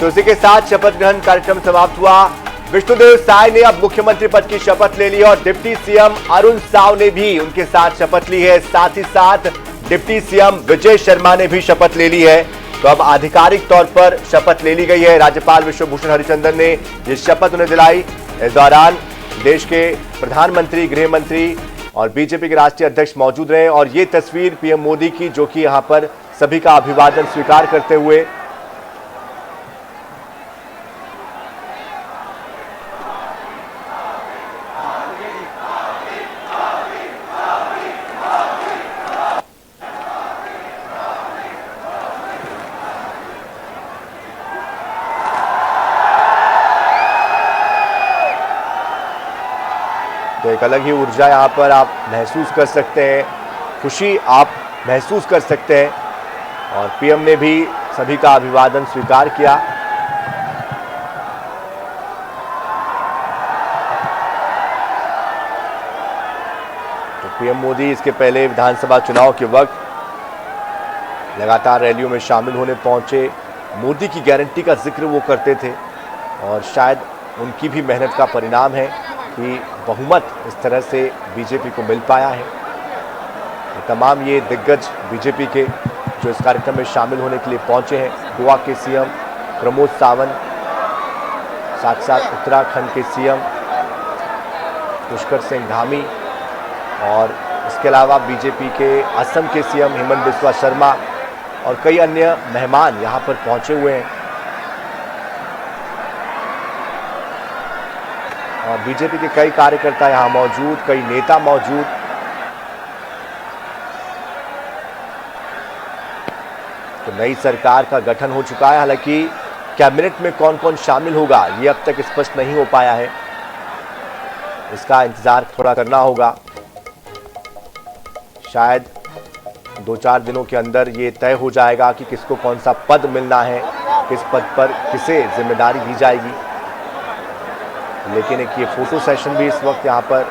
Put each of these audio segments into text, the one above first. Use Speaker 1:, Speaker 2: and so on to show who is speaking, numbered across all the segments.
Speaker 1: तो इसी के साथ शपथ ग्रहण कार्यक्रम समाप्त हुआ। विष्णुदेव साय ने अब मुख्यमंत्री पद की शपथ ले ली और डिप्टी सीएम अरुण साव ने भी उनके साथ शपथ ली है। साथ ही साथ डिप्टी सीएम विजय शर्मा ने भी शपथ ले ली है। तो अब आधिकारिक तौर पर शपथ ले ली गई है। राज्यपाल विश्वभूषण हरिचंदन ने ये शपथ उन्हें दिलाई। इस दौरान देश के प्रधानमंत्री, गृह मंत्री और बीजेपी के राष्ट्रीय अध्यक्ष मौजूद रहे और ये तस्वीर पीएम मोदी की, जो कि यहां पर सभी का अभिवादन स्वीकार करते हुए तो एक अलग ही ऊर्जा यहाँ पर आप महसूस कर सकते हैं, खुशी आप महसूस कर सकते हैं। और पीएम ने भी सभी का अभिवादन स्वीकार किया। तो पीएम मोदी इसके पहले विधानसभा चुनाव के वक्त लगातार रैलियों में शामिल होने पहुंचे। मोदी की गारंटी का जिक्र वो करते थे और शायद उनकी भी मेहनत का परिणाम है कि बहुमत इस तरह से बीजेपी को मिल पाया है। तो तमाम ये दिग्गज बीजेपी के जो इस कार्यक्रम में शामिल होने के लिए पहुंचे हैं, गोवा के सीएम प्रमोद सावंत, साथ साथ उत्तराखंड के सीएम पुष्कर सिंह धामी और इसके अलावा बीजेपी के असम के सीएम हेमंत बिस्वा शर्मा और कई अन्य मेहमान यहाँ पर पहुंचे हुए हैं। और बीजेपी के कई कार्यकर्ता यहाँ मौजूद, कई नेता मौजूद। तो नई सरकार का गठन हो चुका है। हालांकि कैबिनेट में कौन कौन शामिल होगा ये अब तक स्पष्ट नहीं हो पाया है, इसका इंतजार थोड़ा करना होगा। शायद 2-4 दिनों के अंदर ये तय हो जाएगा कि किसको कौन सा पद मिलना है, किस पद पर किसे जिम्मेदारी दी जाएगी। लेकिन एक ये फोटो सेशन भी इस वक्त यहाँ पर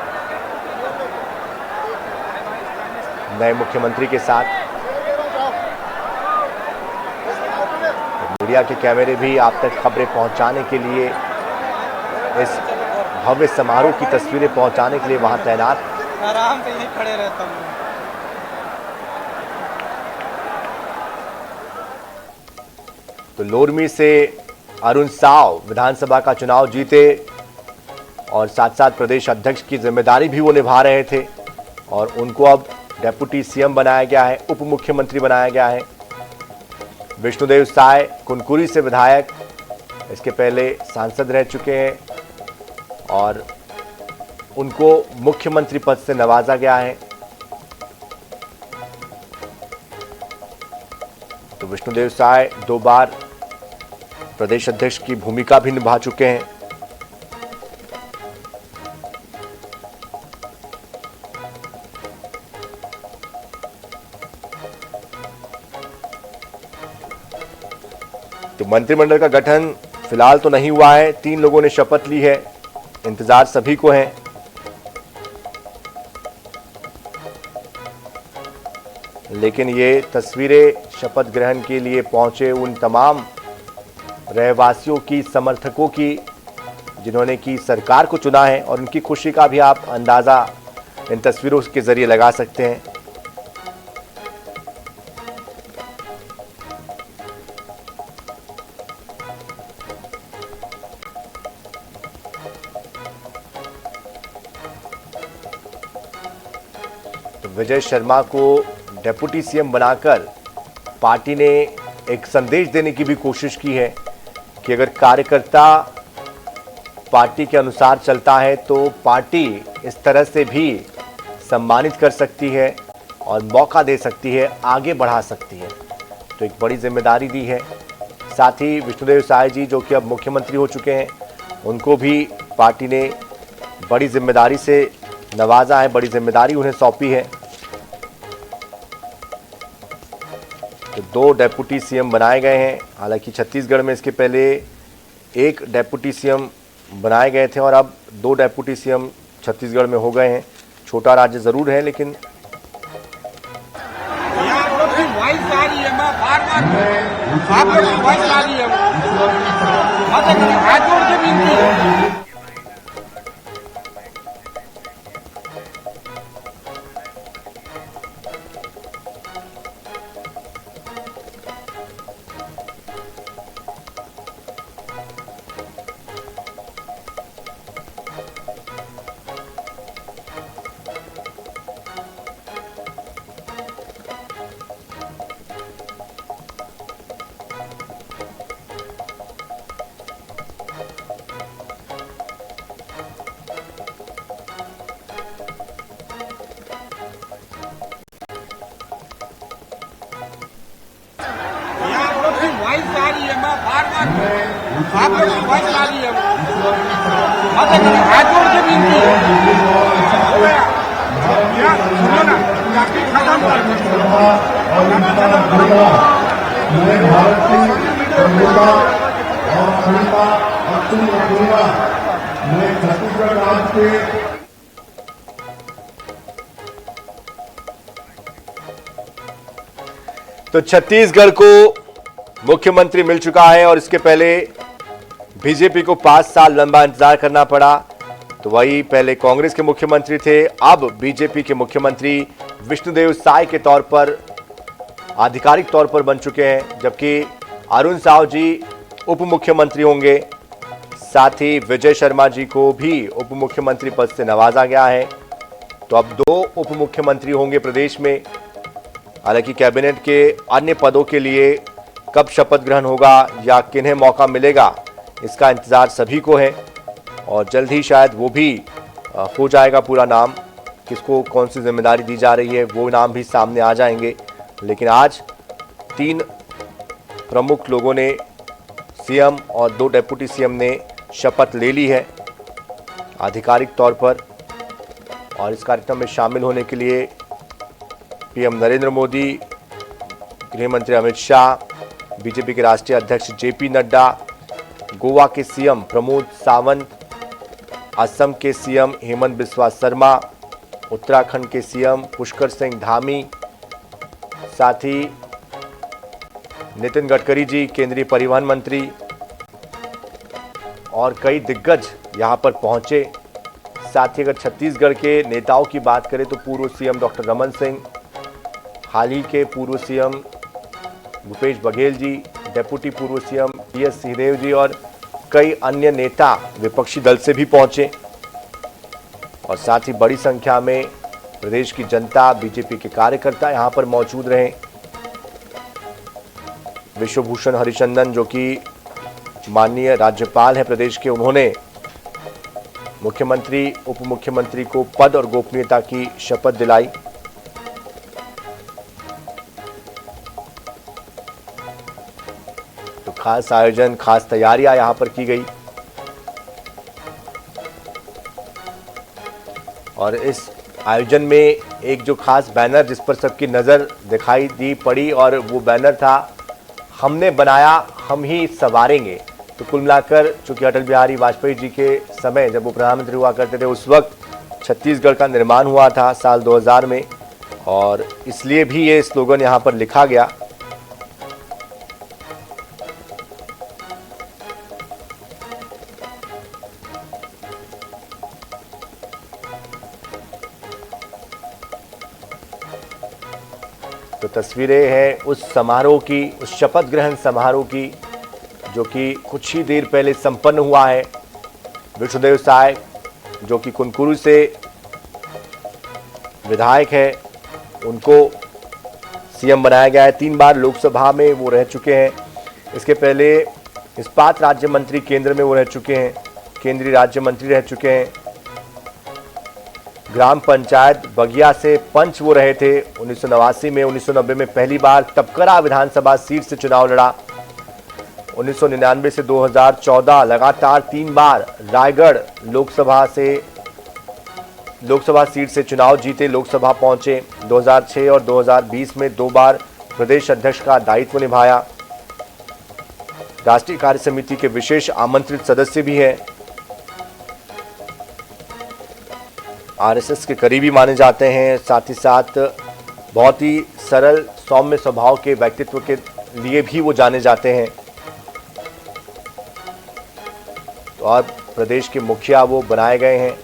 Speaker 1: नए मुख्यमंत्री के साथ, मीडिया के कैमरे भी आप तक खबरें पहुंचाने के लिए, इस भव्य समारोह की तस्वीरें पहुंचाने के लिए वहां तैनात।
Speaker 2: आराम से यहीं खड़े रहता हूं।
Speaker 1: तो लोरमी से अरुण साव विधानसभा का चुनाव जीते और साथ साथ प्रदेश अध्यक्ष की जिम्मेदारी भी वो निभा रहे थे और उनको अब डेप्यूटी सीएम बनाया गया है, उप मुख्यमंत्री बनाया गया है। विष्णुदेव साय कुनकुरी से विधायक, इसके पहले सांसद रह चुके हैं और उनको मुख्यमंत्री पद से नवाजा गया है। तो विष्णुदेव साय 2 बार प्रदेश अध्यक्ष की भूमिका भी निभा चुके हैं। तो मंत्रिमंडल का गठन फिलहाल तो नहीं हुआ है, 3 लोगों ने शपथ ली है, इंतजार सभी को है। लेकिन ये तस्वीरें शपथ ग्रहण के लिए पहुंचे उन तमाम रहवासियों की, समर्थकों की, जिन्होंने की सरकार को चुना है और उनकी खुशी का भी आप अंदाजा इन तस्वीरों के जरिए लगा सकते हैं। तो विजय शर्मा को डेप्यूटी सीएम बनाकर पार्टी ने एक संदेश देने की भी कोशिश की है कि अगर कार्यकर्ता पार्टी के अनुसार चलता है तो पार्टी इस तरह से भी सम्मानित कर सकती है और मौका दे सकती है, आगे बढ़ा सकती है। तो एक बड़ी जिम्मेदारी दी है। साथ ही विष्णुदेव साय जी, जो कि अब मुख्यमंत्री हो चुके हैं, उनको भी पार्टी ने बड़ी जिम्मेदारी से नवाजा है, बड़ी जिम्मेदारी उन्हें सौंपी है। तो 2 डेप्यूटी सीएम बनाए गए हैं। हालांकि छत्तीसगढ़ में इसके पहले 1 डेप्यूटी सीएम बनाए गए थे और अब 2 डेप्यूटी सीएम छत्तीसगढ़ में हो गए हैं। छोटा राज्य जरूर है, लेकिन
Speaker 2: आप लोग की वॉइस आ रही है, मैं बार-बार आप लोग की वॉइस आ रही है। हाथ जोड़ के विनती है। वॉइस आ रही है, मैं बार बार आप लोग की वॉइस आ रही है। हाथ जोड़ के विनती है। सुनो ना, जाके खत्म कर
Speaker 3: मैं भारत की प्रभुता और अखंडता अक्षुण रखूंगा। मैं छत्तीसगढ़ राज्य के
Speaker 1: तो छत्तीसगढ़ को मुख्यमंत्री मिल चुका है और इसके पहले बीजेपी को 5 साल लंबा इंतजार करना पड़ा। तो वही पहले कांग्रेस के मुख्यमंत्री थे, अब बीजेपी के मुख्यमंत्री विष्णुदेव साय के तौर पर आधिकारिक तौर पर बन चुके हैं, जबकि अरुण साव जी उप मुख्यमंत्री होंगे। साथ ही विजय शर्मा जी को भी उप मुख्यमंत्री पद से नवाजा गया है। तो अब 2 उप मुख्यमंत्री होंगे प्रदेश में। हालांकि कैबिनेट के अन्य पदों के लिए कब शपथ ग्रहण होगा या किन्हें मौका मिलेगा, इसका इंतजार सभी को है और जल्द ही शायद वो भी हो जाएगा। पूरा नाम, किसको कौन सी जिम्मेदारी दी जा रही है, वो नाम भी सामने आ जाएंगे। लेकिन आज 3 प्रमुख लोगों ने, सीएम और 2 डेप्यूटी सीएम ने शपथ ले ली है आधिकारिक तौर पर। और इस कार्यक्रम में शामिल होने के लिए पीएम नरेंद्र मोदी, गृह मंत्री अमित शाह, बीजेपी के राष्ट्रीय अध्यक्ष जेपी नड्डा, गोवा के सीएम प्रमोद सावंत, असम के सीएम हेमंत बिस्वा शर्मा, उत्तराखंड के सीएम पुष्कर सिंह धामी, साथ ही नितिन गडकरी जी, केंद्रीय परिवहन मंत्री और कई दिग्गज यहां पर पहुंचे। साथ ही अगर छत्तीसगढ़ के नेताओं की बात करें तो पूर्व सीएम डॉक्टर रमन सिंह, हाल ही के पूर्व सीएम भूपेश बघेल जी, डेप्यूटी पूर्व सीएम टीएस सिंहदेव जी और कई अन्य नेता विपक्षी दल से भी पहुंचे। और साथ ही बड़ी संख्या में प्रदेश की जनता, बीजेपी के कार्यकर्ता यहां पर मौजूद रहे। विश्वभूषण हरिचंदन, जो कि माननीय राज्यपाल हैं प्रदेश के, उन्होंने मुख्यमंत्री, उप मुख्यमंत्री को पद और गोपनीयता की शपथ दिलाई। तो खास आयोजन, खास तैयारियां यहां पर की गई और इस आयोजन में एक जो खास बैनर जिस पर सबकी नजर दिखाई दी पड़ी, और वो बैनर था, हमने बनाया हम ही संवारेंगे। तो कुल मिलाकर चूंकि अटल बिहारी वाजपेयी जी के समय जब वो प्रधानमंत्री हुआ करते थे, उस वक्त छत्तीसगढ़ का निर्माण हुआ था साल 2000 में, और इसलिए भी ये स्लोगन यहां पर लिखा गया। तो तस्वीरें हैं उस समारोह की, उस शपथ ग्रहण समारोह की, जो कि कुछ ही देर पहले संपन्न हुआ है। विष्णुदेव साय, जो कि कुनकुरु से विधायक है, उनको सीएम बनाया गया है। 3 बार लोकसभा में वो रह चुके हैं। इसके पहले इस्पात राज्य मंत्री केंद्र में वो रह चुके हैं, केंद्रीय राज्य मंत्री रह चुके हैं। ग्राम पंचायत बगिया से पंच वो रहे थे 1989 में। 1990 में पहली बार तपकरा विधानसभा सीट से चुनाव लड़ा। 1999 से 2014 लगातार 3 बार रायगढ़ लोकसभा सीट से चुनाव जीते, लोकसभा पहुंचे। 2006 और 2020 में 2 बार प्रदेश अध्यक्ष का दायित्व निभाया। राष्ट्रीय कार्य समिति के विशेष आमंत्रित सदस्य भी हैं। आरएसएस के करीबी माने जाते हैं। साथ ही साथ बहुत ही सरल सौम्य स्वभाव के व्यक्तित्व के लिए भी वो जाने जाते हैं। और प्रदेश के मुखिया वो बनाए गए हैं।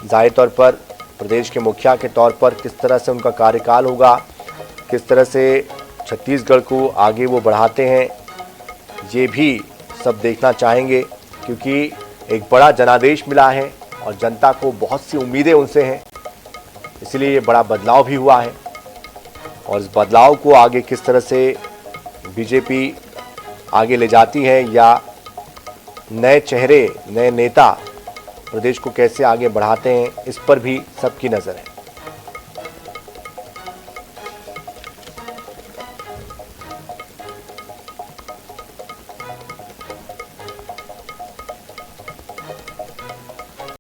Speaker 1: जाहिर तौर पर प्रदेश के मुखिया के तौर पर किस तरह से उनका कार्यकाल होगा, किस तरह से छत्तीसगढ़ को आगे वो बढ़ाते हैं, ये भी सब देखना चाहेंगे, क्योंकि एक बड़ा जनादेश मिला है और जनता को बहुत सी उम्मीदें उनसे हैं। इसलिए ये बड़ा बदलाव भी हुआ है और इस बदलाव को आगे किस तरह से बीजेपी आगे ले जाती है या नए चेहरे, नए नेता प्रदेश को कैसे आगे बढ़ाते हैं, इस पर भी सबकी नज़र है।